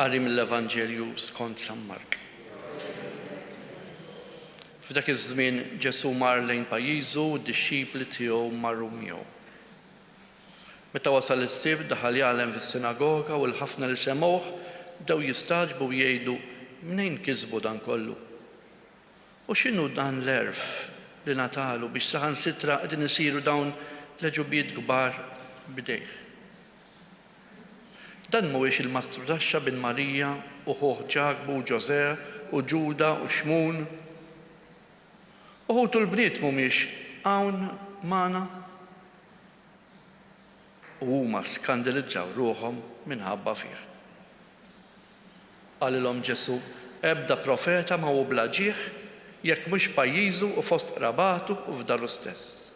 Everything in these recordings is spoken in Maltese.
Qari mill-Evanġelju skont San Mark. F'dak iż-żmien Ġesu mar lejn pajjiżu u d-dixxipli tiegħu marru miegħu. Meta wasal is-sibt daħal jagħlem fis-sinagoga u l-ħafna li semgħuh bdew jistaġbu u jgħidu mnejn kisbu dan kollu. U x'inhu dan l-erf li natalu biex saħansitra qegħdin isiru dawn l-eġubiet kbar bidejh. Dan mhuwiex il-mastrudaxxa bin Marija u ħuh Ġakbu u Ġosè u Ġuda u Xmun. Uħutu l-bniet mhumiex hawn magħna. U huma skandalizzaw ruħhom minħabba fih. Qalilhom Ġesu, ebda profeta ma hu bla ġieħ jekk mhux pajjiżu u fost qrabatu u f'daru stess.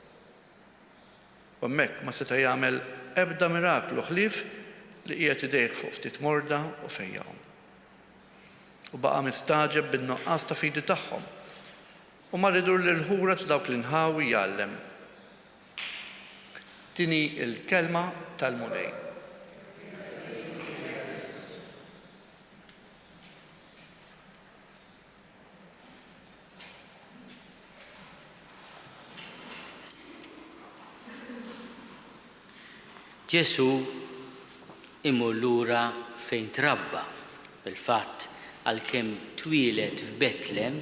U hemmhekk ma seta' jagħmel ebda miraklu ħlief li qiegħed idejh fuq ftit morda u fejjahom. U baqa' mistaġeb bin-nuqqas ta' fidi tagħhom u ma rridu l-ħura ta' dawk l-inħawi jgħallem. Tini il-kelma tal-Mulej. Ġesu imur lura fejn trabba. Bil-fatt għalkemm twieled f'Betlem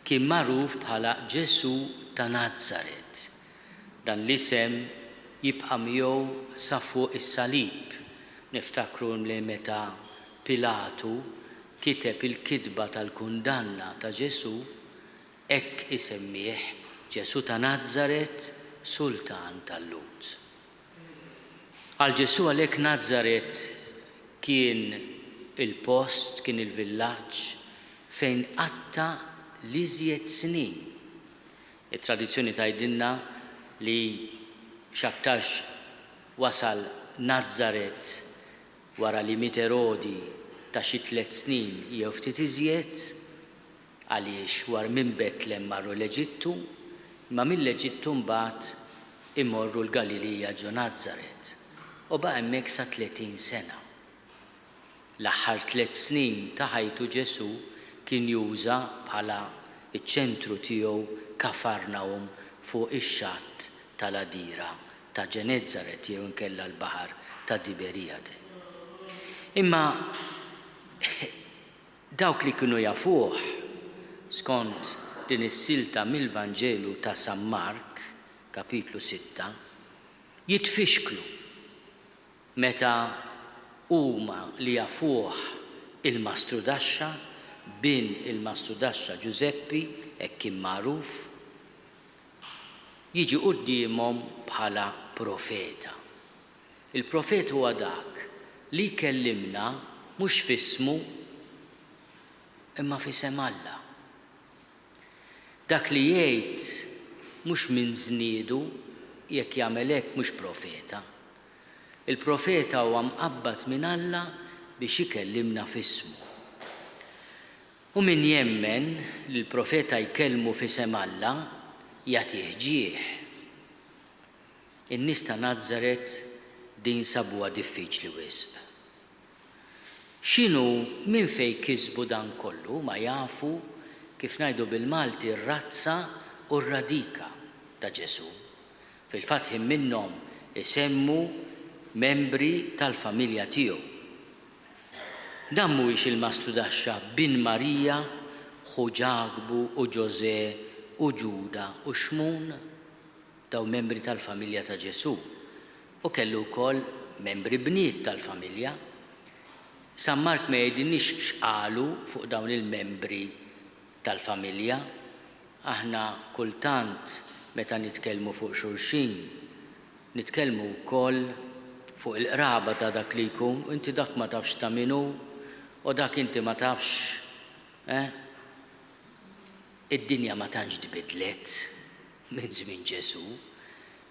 kien magħruf bħala Ġesu ta' Nażaret. Dan l-isem jibqa' miegħu sa fuq is-salib. Niftakru li meta Pilatu kiteb il-kitba tal-kundanna ta' Ġesu hekk isemmih Ġesu ta' Nażaret, Sultan tal-Lut. Għal Ġesu għalhekk Nażaret kien il-post, kien il-villaġġ fejn qatta l-iżjed snin. Il-tradizzjoni tgħidilna li x'aktarx wasal Nażaret wara li miet Erodi ta' xi 3 snin jew ftit iżjed għaliex war minn Betlem marru l-Eġittu, ma mill-Eġittu mbagħad imorru l-Galilija ġo Nażaret. U baqa' hemmhekk sa 30 sena. L-aħħar 3 snin ta' ħajtu Ġesu kien juża bħala iċ-ċentru tiegħu Kafarnawm fuq ix-xatt tal-Adira ta' Ġeneżaret jew inkella l-baħar ta' Tiberijade. Imma dawk li kienu jafuh skont din is-silta mill-Vanġelu ta' San Mark, kapitlu 6, jitfixklu meta huma li jafuh il-mastrudaxxa bin il-mastrudaxxa Ġuseppi hekk kien magħruf jiġi qudiemhom bħala profeta. Il-profet huwa dak li jkellimna mhux f'ismu imma f'isem Alla. Dak li jgħid mhux minn żniedu jekk jagħmel hekk mhux profeta. Il-profeta huwa mqabbad minn Alla biex ikellimna f'ismu. U min jemmen li l-profeta jkellmu f'isem Alla jagħtih ġieħ. In-nies ta' Nażaret din sabuha diffiċli wisq. X'inhu minn fejn kisbu dan kollu ma jafu kif ngħidu bil-Malti r-razza u r-radika ta' Ġesu. Fil-fatt minnhom isemmu membri tal-familja tiegħu. Dan mhuwiex il-mastrudaxxa bin Marija, ħu Ġakbu u Ġosè u Ġuda u Xmun, daw membri tal-familja ta' Ġesu. U kellu wkoll membri bniet tal-familja. San Mark ma jgħidilniex x'qalu fuq dawn il-membri tal-familja. Aħna kultant meta nitkellmu fuq xulxin, nitkellmu wkoll fuq il-qraba ta' dak li jkun, u inti dak ma tafx ta' minu, u dak inti ma tafx, id-dinja ma tantx tbidlet minn żmien Ġesu.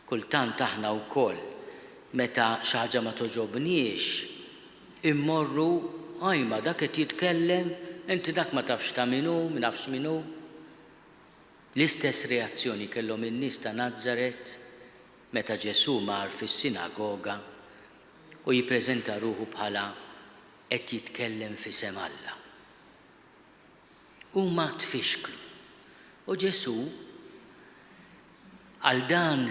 Kultant aħna wkoll meta xi ħaġa ma toġobniex immorru ma dak qed jitkellem, inti dak ma tafx ta' minu, ma nafx minu. L-istess reazzjoni kellhom in-nies ta' Nażaret meta Ġesu mar fis-sinagoga u jippreżenta ruħu bħala qed jitkellem fisem Alla. Huma tfixklu. U Ġesu għal dan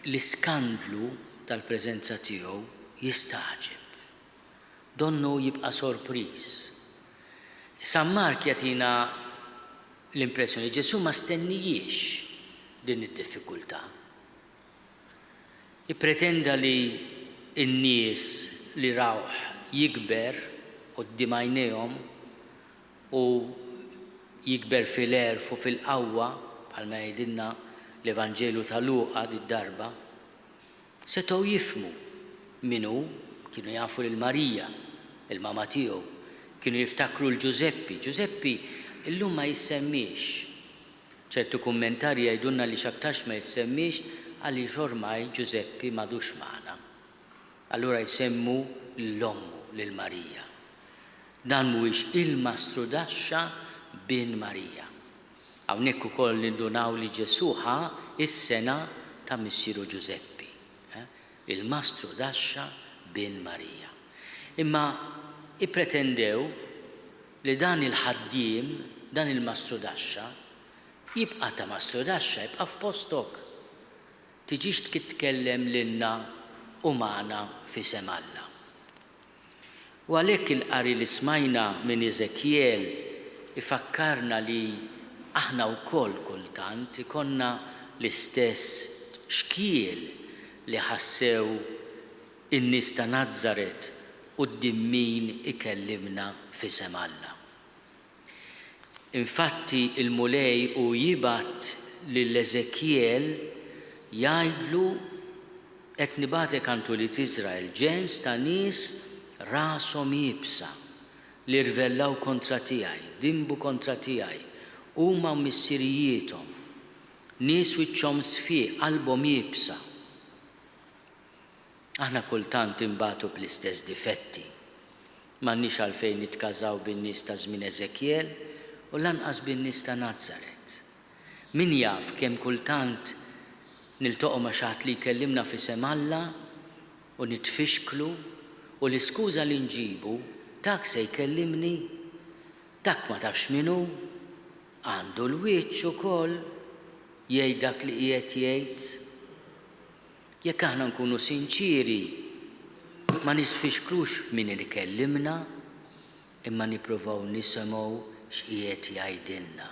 l-iskandlu tal-preżenza tiegħu jistaġeb. Donnu jibqa' sorpriż. San Mark jagħtina l-impressjoni Ġesu ma stennijiex din id-diffikultà. Jippretenda li n-nies li rawh jikber quddiem għajnejhom u jikber fil-erf u fil-qawwa bħalma jgħidilna l-Evanġelu ta' Luqa darba, setgħu jifhmu minnu kienu jafu lil Marija, il-mama tiegħu, kienu jiftakru l-Ġuseppi. Ġuseppi illum ma jissemmix. ċertu kummentarji jgħidulna li x'aktarx ma jissemmix għaliex ormai Ġuseppi m'għadux magħna. Allura jsemmu l-ommu lil Marija. Dan mhuwiex il-Mastru Daxxa bin Marija. Hawnhekk ukoll nindunaw li Ġesu ħa is-sena ta' missieru Ġuseppi. Il-Mastru Daxxa bin Marija. Imma ippretendew li dan il-ħaddiem, dan il-Mastru Daxxa, jibqa' ta' Mastru Daxxa, jibqa' f'postok. Tiġix titkellem lilna u magħna fisem Alla. U għalhekk il-qari li smajna minn Eżekjel ifakkarna li aħna wkoll kultant ikonna l-istess xkiel li ħassew in-nies ta' Nażaret quddiem min ikellimna fisem Alla. Infatti il-mulej u jibgħat lill-Eżekjel jgħidlu qed nibatek antu li Iżrael ġens ta' nies rashom jibsa li rvellaw kontra tiegħi, dimbu kontra tiegħi, huma missirijiethom, nies wiċċhom sfiq, qalbhom jibsa. Aħna kultant imbagħtu bl-istess difetti. M'għandniex għalfejn nitkażaw bin-nies ta' żmien Eżekjel u lanqas bin-nies ta' Nażaret. Min jaf kemm kultant niltaqgħu ma' xi ħadd li jkellimna fisem Alla u nitfixklu u l-iskuża li nġibu dak se jkellimni, dak ma tafx minnu, għandu l-wiċċ ukoll jgħid dak li qiegħed jgħid. Jekk aħna nkunu sinċiri, ma nitfixklux f'min li kellimna, imma nippruvaw nisimgħu x'qiegħed jgħidilna.